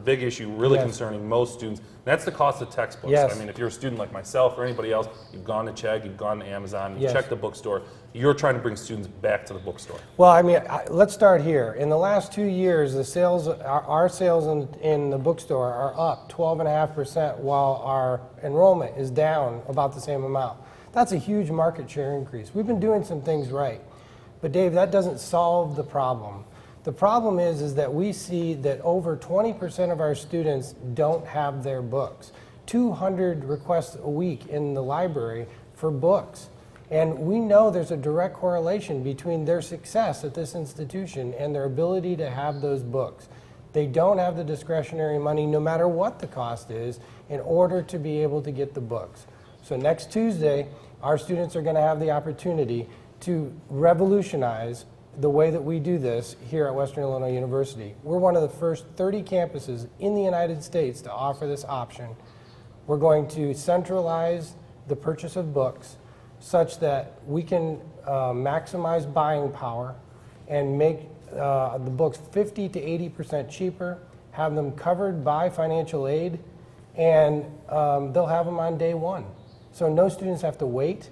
big issue really Yes. concerning most students. That's the cost of textbooks. Yes. I mean, if you're a student like myself or anybody else, you've gone to Chegg, you've gone to Amazon, you've Yes. checked the bookstore, you're trying to bring students back to the bookstore. Well, I mean, let's start here. In the last 2 years, the sales, our sales in the bookstore are up 12.5%, while our enrollment is down about the same amount. That's a huge market share increase. We've been doing some things right. But Dave, that doesn't solve the problem. The problem is that we see that over 20% of our students don't have their books. 200 requests a week in the library for books. And we know there's a direct correlation between their success at this institution and their ability to have those books. They don't have the discretionary money, no matter what the cost is, in order to be able to get the books. So next Tuesday, our students are going to have the opportunity to revolutionize the way that we do this here at Western Illinois University. We're one of the first 30 campuses in the United States to offer this option. We're going to centralize the purchase of books such that we can maximize buying power and make the books 50 to 80% cheaper, have them covered by financial aid, and they'll have them on day one. So no students have to wait,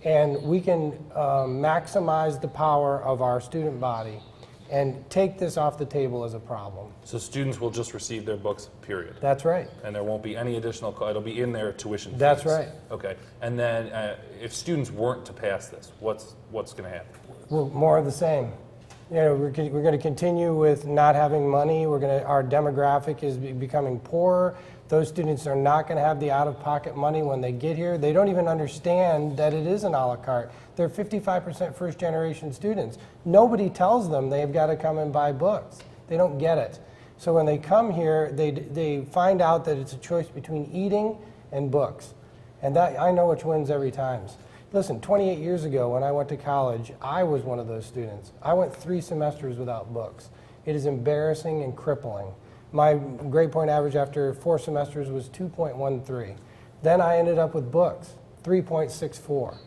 and we can maximize the power of our student body and take this off the table as a problem. So students will just receive their books, period. That's right. And there won't be any additional cost. It'll be in their tuition fees. That's right. Okay. And then if students weren't to pass this, what's going to happen? Well, more of the same. You know, we're going to continue with not having money. Our demographic is becoming poorer. Those students are not going to have the out-of-pocket money when they get here. They don't even understand that it is an a la carte. They're 55% first-generation students. Nobody tells them they've got to come and buy books. They don't get it. So when they come here, they find out that it's a choice between eating and books. And that, I know which wins every time. Listen, 28 years ago when I went to college, I was one of those students. I went 3 semesters without books. It is embarrassing and crippling. My grade point average after 4 semesters was 2.13. Then I ended up with books, 3.64.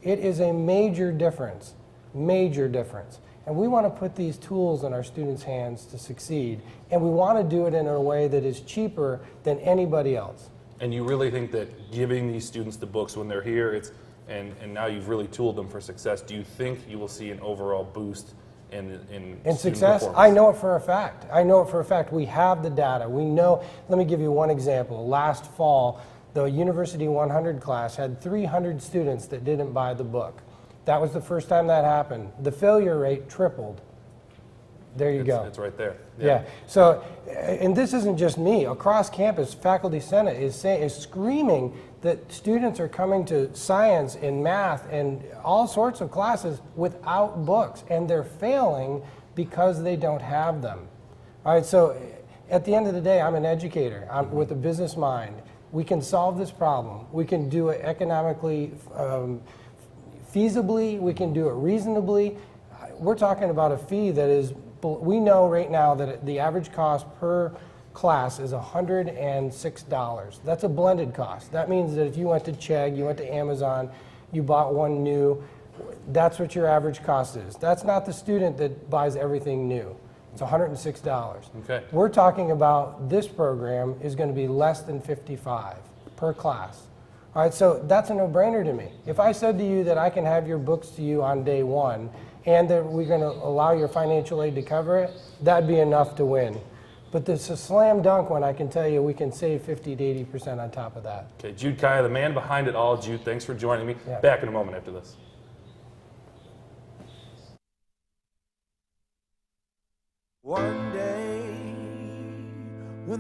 It is a major difference, major difference. And we want to put these tools in our students' hands to succeed. And we want to do it in a way that is cheaper than anybody else. And you really think that giving these students the books when they're here, and now you've really tooled them for success, do you think you will see an overall boost in success? performance? I know it for a fact. I know it for a fact. We have the data. We know. Let me give you one example. Last fall, the University 100 class had 300 students that didn't buy the book. That was the first time that happened. The failure rate tripled. There you go. It's right there. Yeah. So, and this isn't just me. Across campus, Faculty Senate is screaming that students are coming to science and math and all sorts of classes without books, and they're failing because they don't have them. All right. So, at the end of the day, I'm an educator. I'm with a business mind. We can solve this problem. We can do it economically, feasibly. We can do it reasonably. We're talking about a fee that is. We know right now that the average cost per class is $106. That's a blended cost. That means that if you went to Chegg, you went to Amazon, you bought one new, that's what your average cost is. That's not the student that buys everything new. It's $106. Okay. We're talking about this program is going to be less than $55 per class. All right, so that's a no-brainer to me. If I said to you that I can have your books to you on day one, and that we're going to allow your financial aid to cover it, that'd be enough to win. But it's a slam dunk when I can tell you we can save 50 to 80% on top of that. Okay, Jude Kiah, the man behind it all. Jude, thanks for joining me. Yeah. Back in a moment after this. One